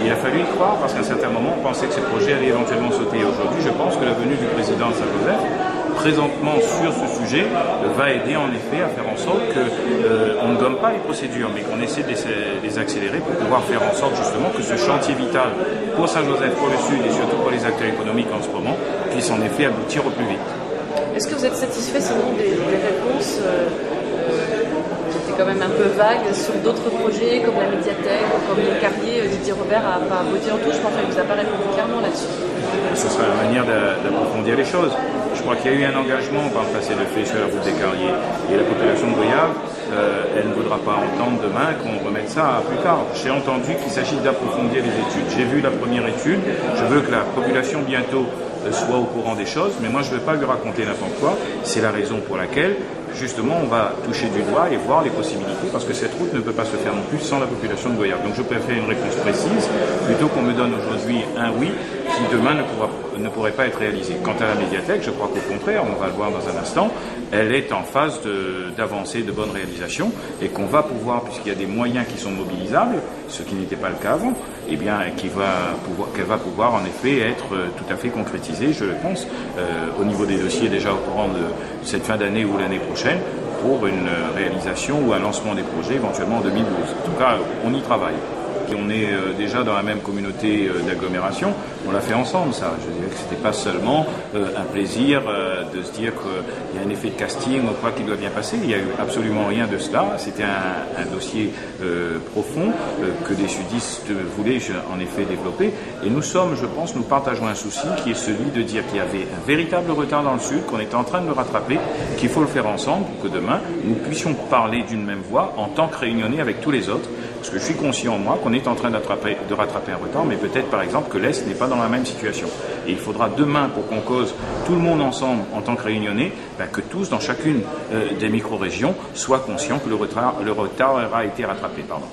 qu'il a fallu y croire parce qu'à un certain moment, on pensait que ce projet allait éventuellement sauter. Aujourd'hui, je pense que la venue du président de Saint-Joseph, présentement sur ce sujet, va aider en effet à faire en sorte qu'on ne gomme pas les procédures, mais qu'on essaie de les accélérer pour pouvoir faire en sorte justement que ce chantier vital pour Saint-Joseph, pour le Sud et surtout pour les acteurs économiques en ce moment, puisse en effet aboutir au plus vite. Est-ce que vous êtes satisfait sinon des réponses qui étaient quand même un peu vagues sur d'autres projets comme la médiathèque ou comme les carriers? Didier Robert n'a pas voté en touche, mais enfin, il ne vous a pas répondu clairement là-dessus. Ce sera la manière d'approfondir les choses. Je crois qu'il y a eu un engagement par le passé de fait sur la route des Carriers. Et la population de Goyave, elle ne voudra pas entendre demain qu'on remette ça à plus tard. J'ai entendu qu'il s'agit d'approfondir les études. J'ai vu la première étude. Je veux que la population bientôt soit au courant des choses, mais moi je ne veux pas lui raconter n'importe quoi. C'est la raison pour laquelle justement on va toucher du doigt et voir les possibilités, parce que cette route ne peut pas se faire non plus sans la population de Goyave. Donc je préfère une réponse précise plutôt qu'on me donne aujourd'hui un oui qui demain ne pourrait pas être réalisé. Quant à la médiathèque, je crois qu'au contraire, on va le voir dans un instant, elle est en phase d'avancer de bonnes réalisations et qu'on va pouvoir, puisqu'il y a des moyens qui sont mobilisables, ce qui n'était pas le cas avant, eh bien qu'elle va pouvoir en effet être tout à fait concrétisée, je le pense, au niveau des dossiers déjà au courant de cette fin d'année ou l'année prochaine, pour une réalisation ou un lancement des projets éventuellement en 2012. En tout cas, on y travaille. Et on est déjà dans la même communauté d'agglomération, on l'a fait ensemble ça. Je dirais que c'était pas seulement un plaisir de se dire qu'il y a un effet de casting ou quoi qui doit bien passer, il n'y a eu absolument rien de cela. C'était un dossier profond que des sudistes voulaient en effet développer. Et nous sommes, je pense, nous partageons un souci qui est celui de dire qu'il y avait un véritable retard dans le Sud, qu'on était en train de le rattraper, qu'il faut le faire ensemble pour que demain nous puissions parler d'une même voix en tant que réunionnais avec tous les autres. Parce que je suis conscient, moi, qu'on est en train de rattraper un retard, mais peut-être, par exemple, que l'Est n'est pas dans la même situation. Et il faudra demain, pour qu'on cause tout le monde ensemble en tant que réunionnais, que tous, dans chacune des micro-régions, soient conscients que le retard aura été rattrapé. Pardon.